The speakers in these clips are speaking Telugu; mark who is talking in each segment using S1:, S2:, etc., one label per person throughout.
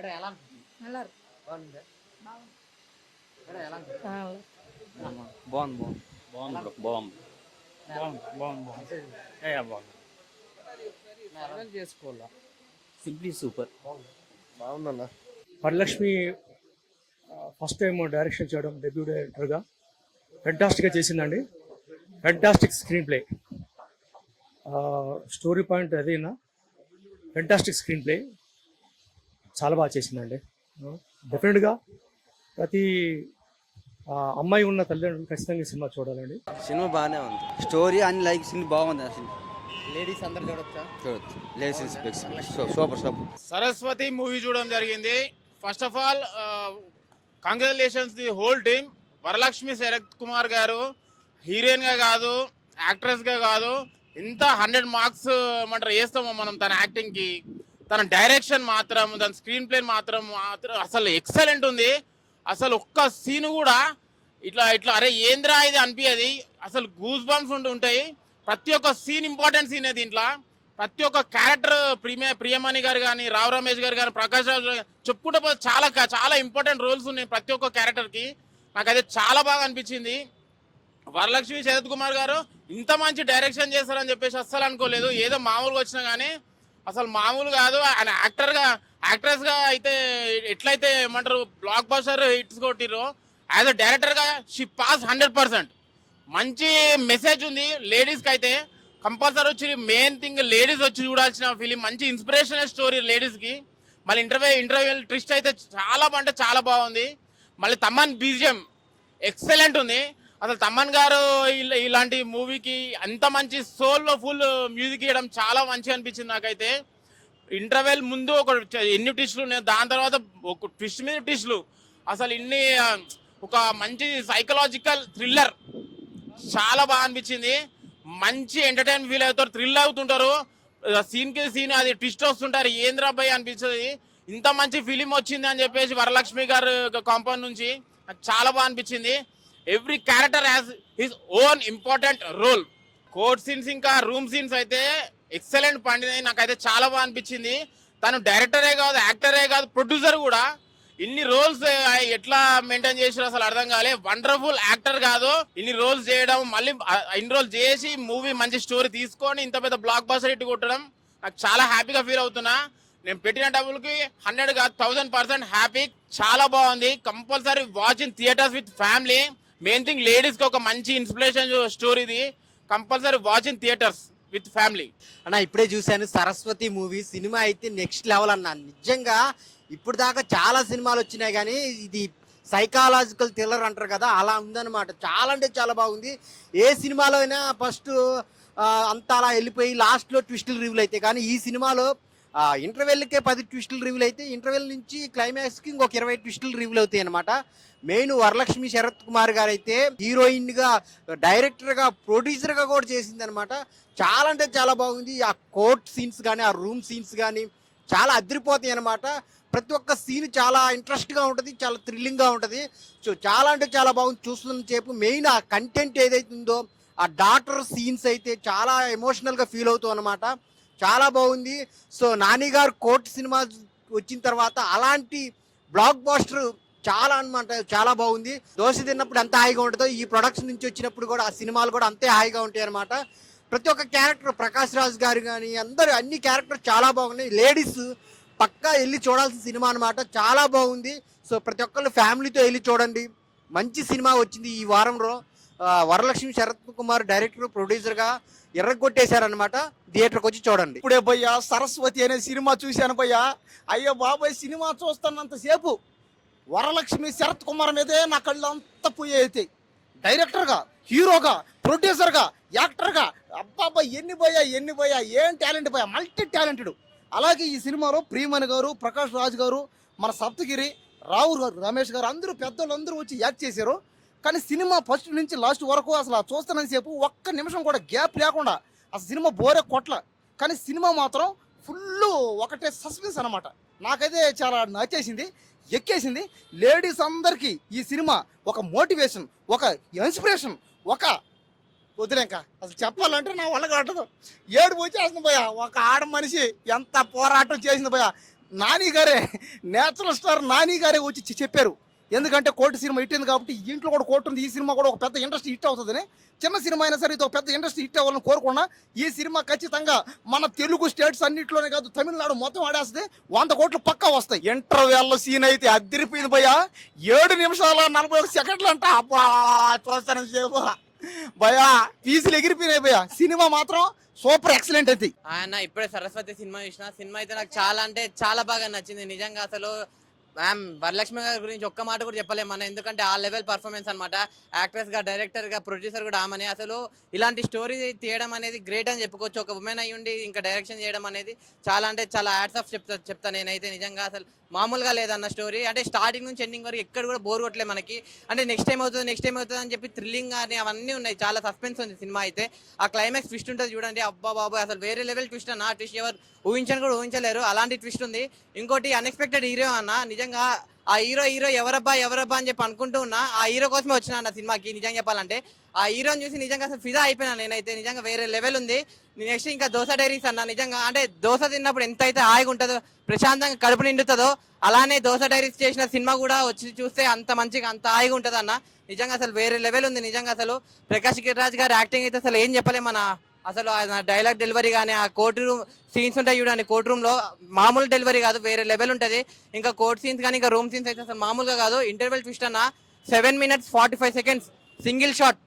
S1: நல்லா
S2: బాగుంది బ్రో బాగుంది
S3: చేసుకోవాలా
S2: సింప్లీ సూపర్.
S4: బాగుందన్న.
S3: వరలక్ష్మి ఫస్ట్ టైం డైరెక్షన్ చేయడం డెబ్యూ డైరెక్టర్గా ఫెంటాస్టిక్గా చేసిందండి. Fantastic screen play, story point అదేనా, ఫెంటాస్టిక్ స్క్రీన్ ప్లే చాలా బాగా చేసిందండి. డెఫినెట్గా ప్రతి అమ్మాయి ఉన్న తల్లిదండ్రులు ఖచ్చితంగా సినిమా చూడాలండి.
S5: సినిమా బాగానే ఉంది, స్టోరీ అన్ని లైక్ సినిమా బాగుంది. అసలు
S4: లేడీస్ అందరు చూడొచ్చా?
S5: చూడొచ్చు, ladies super super.
S6: Saraswathi movie చూడడం జరిగింది. First of all congratulations the whole team. Varalakshmi Sarath Kumar గారు హీరోయిన్ గా కాదు, యాక్ట్రెస్ గా కాదు, ఇంత 100 మార్క్స్ ఏమంటారు వేస్తామో మనం తన యాక్టింగ్ కి. తన డైరెక్షన్ మాత్రం, తన స్క్రీన్ ప్లే మాత్రం అసలు ఎక్సలెంట్ ఉంది. అసలు ఒక్క సీన్ కూడా ఇట్లా ఇట్లా అరే ఏంద్రా ఇది అనిపించదు. అసలు గూస్ బంప్స్ ఉంటాయి. ప్రతి ఒక్క సీన్ ఇంపార్టెంట్ సీన్ దీంట్లో. ప్రతి ఒక్క క్యారెక్టర్ ప్రియమణి గారు కానీ, రావు రమేష్ గారు కానీ, ప్రకాష్ రాజు చెప్పుకుంటే పోతే చాలా చాలా ఇంపార్టెంట్ రోల్స్ ఉన్నాయి ప్రతి ఒక్క క్యారెక్టర్కి. నాకైతే చాలా బాగా అనిపించింది. వరలక్ష్మి శరత్ కుమార్ గారు ఇంత మంచి డైరెక్షన్ చేస్తారని చెప్పేసి అస్సలు అనుకోలేదు. ఏదో మామూలుగా వచ్చినా కానీ అసలు మామూలు కాదు. ఆయన యాక్ట్రెస్ గా అయితే ఎట్లయితే ఏమంటారు బ్లాక్ బస్టర్ హిట్స్ కొట్టిరో, యాజ్ అ డైరెక్టర్ గా షీ పాస్ 100%. మంచి మెసేజ్ ఉంది లేడీస్ కి. అయితే కంపల్సరీ వచ్చి మెయిన్ థింగ్ లేడీస్ వచ్చి చూడాల్సిన ఫిలిం. మంచి ఇన్స్పిరేషనల్ స్టోరీ లేడీస్ కి. మళ్ళీ ఇంటర్వ్యూ ట్విస్ట్ అయితే చాలా అంటే చాలా బాగుంది. మళ్ళీ తమ్మన్ బీజిఎం ఎక్సలెంట్ ఉంది. అసలు తమ్మన్ గారు ఇలాంటి మూవీకి అంత మంచి సోల్లో ఫుల్ మ్యూజిక్ ఇవ్వడం చాలా మంచిగా అనిపించింది నాకైతే. ఇంటర్వెల్ ముందు ఎన్ని ట్విస్టులు ఉన్నాయి, దాని తర్వాత ఒక ట్విస్ట్ మీద ట్విస్టులు. అసలు ఇన్ని ఒక మంచి సైకలాజికల్ థ్రిల్లర్ చాలా బాగా అనిపించింది. మంచి ఎంటర్టైన్ ఫీల్ అవుతారు, థ్రిల్ అవుతుంటారు. సీన్ కి సీన్ అది ట్విస్ట్ వస్తుంటారు, ఏంద్రా భయ్ అనిపించదు. ఇంత మంచి ఫిలిం వచ్చింది అని చెప్పేసి వరలక్ష్మి గారు కాంపౌండ్ నుంచి నాకు చాలా బాగా అనిపించింది. Every character has his own important role. Court scenes ఇంకా రూమ్ సీన్స్ అయితే ఎక్సలెంట్ పండినాయి. నాకైతే చాలా బాగా అనిపించింది. తను డైరెక్టరే కాదు, యాక్టరే కాదు, ప్రొడ్యూసర్ కూడా. ఇన్ని రోల్స్ ఎట్లా మెయింటైన్ చేసారు అసలు అర్థం కాలే. వండర్ఫుల్ యాక్టర్ కాదు, ఇన్ని రోల్స్ చేయడం, మళ్ళీ ఇన్ని రోల్స్ చేసి మూవీ మంచి స్టోరీ తీసుకొని ఇంత పెద్ద బ్లాక్ బస్టర్ హిట్ కొట్టడం నాకు చాలా హ్యాపీగా ఫీల్ అవుతున్నా. నేను పెట్టిన డబ్బులకి 100 కాదు 1000% హ్యాపీ. చాలా బాగుంది. Compulsory watch in theatres with family. Main thing ladies కి ఒక మంచి ఇన్స్పిరేషన్ స్టోరీ ఇది. Compulsory watch in theatres with family.
S7: అన్న ఇప్పుడే చూశాను సరస్వతి మూవీ. సినిమా అయితే నెక్స్ట్ లెవెల్ అన్న. నిజంగా ఇప్పుడు దాకా చాలా సినిమాలు వచ్చినాయి కానీ ఇది సైకాలజికల్ థ్రిల్లర్ అంటారు కదా, అలా ఉందన్నమాట. చాలా అంటే చాలా బాగుంది. ఏ సినిమాలో అయినా ఫస్ట్ అంతా అలా వెళ్ళిపోయి లాస్ట్లో ట్విస్టులు రివ్యూలు అయితే, కానీ ఈ సినిమాలో ఇంటర్వెల్కే 10 ట్విస్టులు రివ్యూలు అయితే, ఇంటర్వెల్ నుంచి క్లైమాక్స్కి ఇంకొక 20 ట్విస్టులు రివ్యూలు అవుతాయి అనమాట. మెయిన్ వరలక్ష్మి శరత్ కుమార్ గారు అయితే హీరోయిన్గా, డైరెక్టర్గా, ప్రొడ్యూసర్గా కూడా చేసింది అనమాట. చాలా అంటే చాలా బాగుంది. ఆ కోర్ట్ సీన్స్ కానీ, ఆ రూమ్ సీన్స్ కానీ చాలా అదిరిపోతాయి అనమాట. ప్రతి ఒక్క సీన్ చాలా ఇంట్రెస్ట్గా ఉంటుంది, చాలా థ్రిల్లింగ్గా ఉంటుంది. సో చాలా అంటే చాలా బాగుంది చూస్తున్న సేపు. మెయిన్ ఆ కంటెంట్ ఏదైతే ఉందో, ఆ డాక్టర్ సీన్స్ అయితే చాలా ఎమోషనల్గా ఫీల్ అవుతాం అనమాట. చాలా బాగుంది. సో నాని గారు కోర్ట్ సినిమా వచ్చిన తర్వాత అలాంటి బ్లాక్ బాస్టర్ చాలా అనమాట, చాలా బాగుంది. దోశ తిన్నప్పుడు ఎంత హాయిగా ఉంటుందో ఈ ప్రొడక్షన్ నుంచి వచ్చినప్పుడు కూడా ఆ సినిమాలు కూడా అంతే హాయిగా ఉంటాయి అనమాట. ప్రతి ఒక్క క్యారెక్టర్, ప్రకాష్ రాజ్ గారు కానీ అందరూ, అన్ని క్యారెక్టర్ చాలా బాగున్నాయి. లేడీస్ పక్కా వెళ్ళి చూడాల్సిన సినిమా అనమాట. చాలా బాగుంది. సో ప్రతి ఒక్కళ్ళు ఫ్యామిలీతో వెళ్ళి చూడండి. మంచి సినిమా వచ్చింది ఈ వారంలో. వరలక్ష్మి శరత్ కుమార్ డైరెక్టర్, ప్రొడ్యూసర్గా ఎర్రగొట్టేశారనమాట. థియేటర్కి వచ్చి చూడండి.
S4: ఇప్పుడే భయ్యా సరస్వతి అనే సినిమా చూశాను భయ్యా. అయ్యో బాబాయ్, సినిమా చూస్తున్నంతసేపు వరలక్ష్మి శరత్ కుమార్ మీదే నా కళ్ళు అంతా పోయేది. డైరెక్టర్గా, హీరోగా, ప్రొడ్యూసర్గా, యాక్టర్గా అబ్బాబ్బా ఎన్ని భయ్యా ఏం టాలెంట్ భయ్యా, మల్టీ టాలెంటెడ్. అలాగే ఈ సినిమాలో ప్రియమణి గారు, ప్రకాష్ రాజ్ గారు, మన సప్తగిరి, రావు రమేష్ గారు అందరూ పెద్దోళ్ళు అందరూ వచ్చి యాక్ట్ చేశారు. కానీ సినిమా ఫస్ట్ నుంచి లాస్ట్ వరకు అసలు చూస్తున్నంతసేపు ఒక్క నిమిషం కూడా గ్యాప్ లేకుండా అసలు సినిమా బోరే కొట్ల. కానీ సినిమా మాత్రం ఫుల్ ఒకటే సస్పెన్స్ అనమాట. నాకైతే చాలా నచ్చేసింది, ఎక్కేసింది. లేడీస్ అందరికీ ఈ సినిమా ఒక మోటివేషన్, ఒక ఇన్స్పిరేషన్, ఒక వదిలేక అసలు చెప్పాలంటే నా వల్ల కావట్లేదు. ఏడుపు వచ్చేస్తుంది భయ్యా. ఒక ఆడ మనిషి ఎంత పోరాటం చేసింది భయ్యా. నాని గారే, నేచురల్ స్టార్ నాని గారే వచ్చి చెప్పారు. ఎందుకంటే కోర్టు సినిమా హిట్ అయింది కాబట్టి ఇంట్లో కూడా కోర్టు ఉంది, ఈ సినిమా కూడా ఒక పెద్ద ఇండస్ట్రీ హిట్ అవుతుందని. చిన్న సినిమా అయినా సరే ఇది ఒక పెద్ద ఇండస్ట్రీ హిట్ అవ్వాలని కోరుకున్నా. ఈ సినిమా ఖచ్చితంగా మన తెలుగు స్టేట్స్ అన్నింటిలోనే కాదు, తమిళనాడు మొత్తం ఆడేస్తే 100 కోట్లు పక్కా వస్తాయి. ఇంటర్వెల్ సీన్ అయితే అద్దరిపోయింది భయ్యా. 7 నిమిషాల 41 సెకండ్లు అంట. అబ్బా చూస్తాను సేపు భయ్యా, ఫీజులు ఎగిరిపోయినాయి భయ్యా. సినిమా మాత్రం సూపర్ ఎక్సలెంట్ అయితే.
S1: ఆయన ఇప్పుడే సరస్వతి సినిమా చూసిన. సినిమా అయితే నాకు చాలా అంటే చాలా బాగా నచ్చింది నిజంగా. అసలు మ్యామ్ వరలక్ష్మి గారి గురించి ఒక్క మాట కూడా చెప్పలేము మనం, ఎందుకంటే ఆ లెవెల్ పర్ఫార్మెన్స్ అనమాట. యాక్ట్రెస్ గా, డైరెక్టర్ గా, ప్రొడ్యూసర్ కూడా ఆమెనే. అసలు ఇలాంటి స్టోరీ తీయడం అనేది గ్రేట్ అని చెప్పుకోవచ్చు. ఒక ఉమెన్ అయ్యి ఉండి ఇంకా డైరెక్షన్ చేయడం అనేది చాలా అంటే చాలా హ్యాట్స్ ఆఫ్ చెప్తా నేనైతే. నిజంగా అసలు మామూలుగా లేదన్న స్టోరీ. అంటే స్టార్టింగ్ నుంచి ఎండింగ్ వరకు ఎక్కడ కూడా బోర్ కొట్టలేదు మనకి. అంటే నెక్స్ట్ టైం అవుతుంది అని చెప్పి థ్రిల్లింగ్ అని అవన్నీ ఉన్నాయి. చాలా సస్పెన్స్ ఉంది సినిమా అయితే. ఆ క్లైమాక్స్ ట్విస్ట్ ఉంటుంది చూడండి, అబ్బా బాబు అసలు వేరే లెవెల్ ట్విస్ట్ అన్న. ట్విస్ట్ ఎవరు ఊహించని కూడా ఊహించలేరు, అలాంటి ట్విస్ట్ ఉంది. ఇంకోటి అన్ఎక్స్పెక్టెడ్ హీరో అన్న. నిజంగా ఆ హీరో ఎవరబ్బా అని చెప్పి అనుకుంటూ ఉన్నా. ఆ హీరో కోసమే వచ్చిన అన్న సినిమాకి నిజంగా చెప్పాలంటే. ఆ హీరోని చూసి నిజంగా అసలు ఫిదా అయిపోయినా నేనైతే. నిజంగా వేరే లెవెల్ ఉంది. నెక్స్ట్ ఇంకా దోశ డైరీస్ అన్న. నిజంగా అంటే దోశ తిన్నప్పుడు ఎంత అయితే హాయిగా ఉంటుందో, ప్రశాంతంగా కడుపు నిండుతుందో, అలానే దోశ డైరీస్ చేసిన సినిమా కూడా వచ్చి చూస్తే అంత మంచిగా అంత హాయిగా ఉంటుంది అన్న. నిజంగా అసలు వేరే లెవెల్ ఉంది. నిజంగా అసలు ప్రకాష్ రాజ్ గారి యాక్టింగ్ అయితే అసలు ఏం చెప్పలేమన్న. అసలు డైలాగ్ డెలివరీ కానీ, ఆ కోర్టు రూమ్ సీన్స్ ఉంటాయి చూడండి, కోర్టు రూమ్ లో మామూలు డెలివరీ కాదు, వేరే లెవెల్ ఉంటుంది. ఇంకా కోర్ట్ సీన్స్ కానీ, ఇంకా రూమ్ సీన్స్ అయితే అసలు మామూలుగా కాదు. ఇంటర్వెల్ ట్విస్ట్ అన్న 7 minutes 45 seconds సింగిల్ షాట్,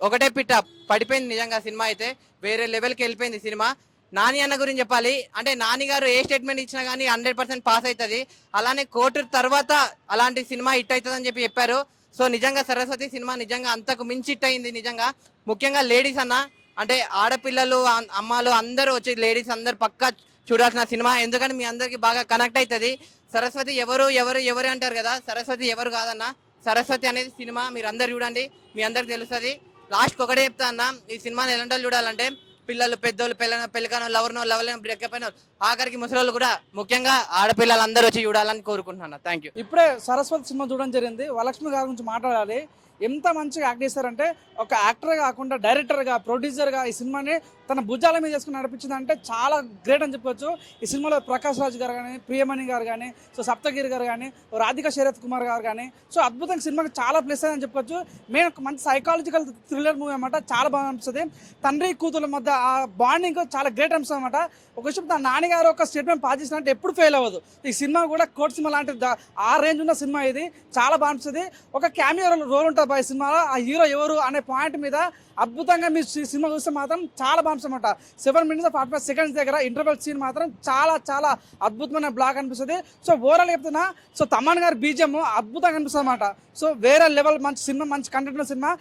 S1: ఒకటే పిట్ట పడిపోయింది. నిజంగా సినిమా అయితే వేరే లెవెల్కి వెళ్ళిపోయింది సినిమా. నాని అన్న గురించి చెప్పాలి అంటే, నాని గారు ఏ స్టేట్మెంట్ ఇచ్చినా కానీ 100% పాస్ అవుతుంది. అలానే కోర్టు తర్వాత అలాంటి సినిమా హిట్ అవుతుంది అని చెప్పారు. సో నిజంగా సరస్వతి సినిమా నిజంగా అంతకు మించి హిట్ అయింది. నిజంగా ముఖ్యంగా లేడీస్ అన్న, అంటే ఆడపిల్లలు, అమ్మాలు అందరూ వచ్చి లేడీస్ అందరు పక్కా చూడాల్సిన సినిమా. ఎందుకంటే మీ అందరికి బాగా కనెక్ట్ అవుతుంది. సరస్వతి ఎవరు అంటారు కదా, సరస్వతి ఎవరు కాదన్న. సరస్వతి అనేది సినిమా మీరు అందరు చూడండి, మీ అందరికి తెలుస్తుంది. లాస్ట్కి ఒకటే చెప్తా అన్న, ఈ సినిమాని ఎలాంటి చూడాలంటే పిల్లలు, పెద్దోళ్ళు, పెళ్ళకనో, లవర్లేనో, బ్రేకప్ అయిన ఆఖరికి ముసలోళ్ళు కూడా, ముఖ్యంగా ఆడపిల్లలు అందరూ వచ్చి చూడాలని కోరుకుంటున్నాను. Thank you.
S8: ఇప్పుడే సరస్వతి సినిమా చూడడం జరిగింది. వరలక్ష్మి గారి గురించి మాట్లాడాలి. ఎంత మంచిగా యాక్ట్ చేస్తారంటే, ఒక యాక్టర్ కాకుండా డైరెక్టర్గా, ప్రొడ్యూసర్గా ఈ సినిమాని తన భుజాల మీద చేసుకుని నడిపించింది అంటే చాలా గ్రేట్ అని చెప్పొచ్చు. ఈ సినిమాలో ప్రకాష్ రాజ్ గారు కానీ, ప్రియమణి గారు కానీ, సో సప్తగిరి గారు కానీ, రాధికా శరత్ కుమార్ గారు కానీ, సో అద్భుతంగా సినిమాకి చాలా ప్లస్ అని చెప్పొచ్చు. మెయిన్ ఒక మంచి సైకాలజికల్ థ్రిల్లర్ మూవీ అనమాట. చాలా బాగా అనిపిస్తుంది. తండ్రి కూతుల మధ్య ఆ బాండింగ్ చాలా గ్రేట్ అనిపిస్తుంది అనమాట. ఒక విషయం, తన నాన్నగారు ఒక స్టేట్మెంట్ పాస్ చేసినట్టు ఎప్పుడు ఫెయిల్ అవ్వదు. ఈ సినిమా కూడా కోర్టు సినిమా లాంటి ఆ రేంజ్ ఉన్న సినిమా ఇది. చాలా బాగా అనిపిస్తుంది. ఒక క్యామియో రోల్ ఉంటుంది ఈ సినిమాలో. ఆ హీరో ఎవరు అనే పాయింట్ మీద అద్భుతంగా మీరు సినిమా చూస్తే మాత్రం చాలా బాగుంటుందన్నమాట. 7 minutes 45 seconds దగ్గర ఇంటర్వెల్ సీన్ మాత్రం చాలా చాలా అద్భుతమైన బ్లాక్ అనిపిస్తుంది. సో ఓవరాల్ చెప్తున్నా, సో తమన్ గారి బీజిఎం అద్భుతంగా అనిపిస్తుంది అనమాట. సో వేరే లెవెల్ మంచి సినిమా, మంచి కంటెంట్ ఉన్న సినిమా.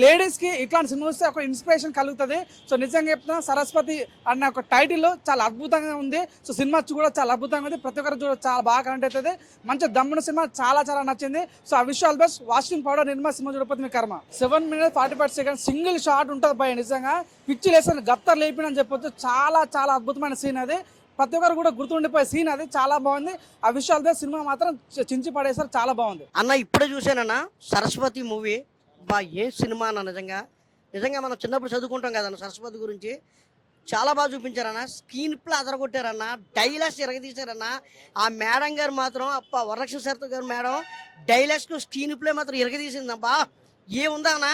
S8: లేడీస్కి ఇట్లాంటి సినిమా చూస్తే ఒక ఇన్స్పిరేషన్ కలుగుతుంది. సో నిజంగా చెప్తున్నా, సరస్వతి అన్న ఒక టైటిల్ చాలా అద్భుతంగా ఉంది. సో సినిమా కూడా చాలా అద్భుతంగా ఉంది. ప్రతి ఒక్కరు చూడ చాలా బాగా కనెక్ట్ అవుతుంది. మంచి దమ్మున సినిమా, చాలా చాలా నచ్చింది. సో ఆ విషయాలు బెస్ట్. వాషింగ్ పౌడర్ నిర్మా సినిమా చూడకపోతే మీ కర్మ. 7 minutes 45 seconds సింగిల్ షాట్ ఉంటుంది భయ. నిజంగా పిచ్చి లేసిన గత్తర్ లేపినని చెప్పొచ్చు. చాలా చాలా అద్భుతమైన సీన్ అది. ప్రతి ఒక్కరు కూడా గుర్తుండిపోయే సీన్ అది. చాలా బాగుంది. ఆ విషయాలతో సినిమా మాత్రం చించి పడేసారు. చాలా బాగుంది
S9: అన్న. ఇప్పుడే చూసానన్న సరస్వతి మూవీ. ఏ సినిమా అన్న. నిజంగా మనం చిన్నప్పుడు చదువుకుంటాం కదన్న సరస్వతి గురించి. చాలా బాగా చూపించారన్న. స్క్రీన్ ప్లే అదరగొట్టారన్న. డైలాగ్స్ ఇరగదీశారన్న. ఆ మేడం గారు మాత్రం, వరలక్ష్మి శరత్ గారు మేడం డైలాగ్స్ స్క్రీన్ ప్లే మాత్రం ఇరగదీసిందబ్బా. ఏముందా అన్న.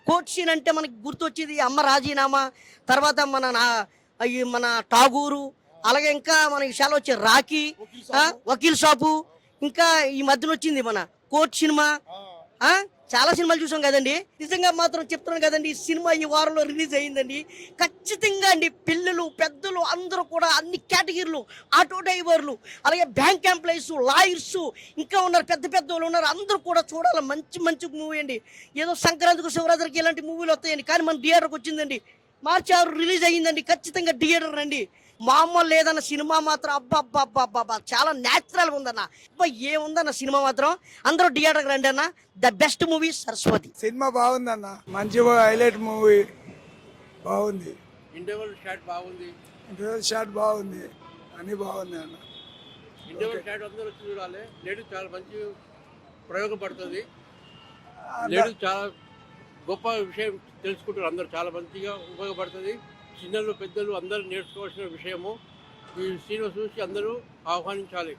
S9: కోర్ట్ సీన్ అంటే మనకి గుర్తొచ్చేది అమ్మ రాజీనామా, తర్వాత మన ఠాగూరు, అలాగే ఇంకా మన విషయాలు వచ్చే రాఖీ, వకీల్ షాపు, ఇంకా ఈ మధ్యన వచ్చింది మన కోర్ట్ సినిమా. చాలా సినిమాలు చూసాం కదండి. నిజంగా మాత్రం చెప్తున్నాను కదండి, ఈ సినిమా ఈ వారంలో రిలీజ్ అయ్యిందండి. ఖచ్చితంగా అండి పిల్లలు, పెద్దలు అందరూ కూడా అన్ని కేటగిరీలు, ఆటో డ్రైవర్లు, అలాగే బ్యాంక్ ఎంప్లాయీస్, లాయర్స్, ఇంకా ఉన్నారు పెద్ద పెద్ద వాళ్ళు ఉన్నారు. అందరూ కూడా చూడాలి. మంచి మంచి మూవీ అండి. ఏదో సంక్రాంతికి, శివరాత్రికి ఇలాంటి మూవీలు వస్తాయండి, కానీ మన థియేటర్కి వచ్చిందండి. March 6 రిలీజ్ అయ్యిందండి. ఖచ్చితంగా థియేటర్ రండి. మామూలు లేదన్న సినిమా మాత్రం. అబ్బా చాలా న్యాచురల్గా ఉందన్న. అబ్బా ఏముందన్న సినిమా మాత్రం. అందరూ థియేటర్కి రండి అన్న. The best movie Saraswati.
S10: Cinema బాగుందన్న. మంచి హైలైట్ మూవీ బాగుంది.
S11: ఇంటర్వెల్ షాట్ బాగుంది.
S10: అన్ని బాగుంది అన్న.
S11: ఇంటర్వెల్ షాట్ అందరూ వచ్చి చూడాలి. లేడీస్ చాలా మంచి ప్రయోగపడుతుంది. లేడీస్ చాలా గొప్ప విషయం తెలుసుకుంటారు. అందరూ చాలా మంచిగా ఉపయోగపడుతుంది. చిన్నలు, పెద్దలు అందరూ నేర్చుకోవాల్సిన విషయము. ఈ సినిమా చూసి అందరూ ఆహ్వానించాలి.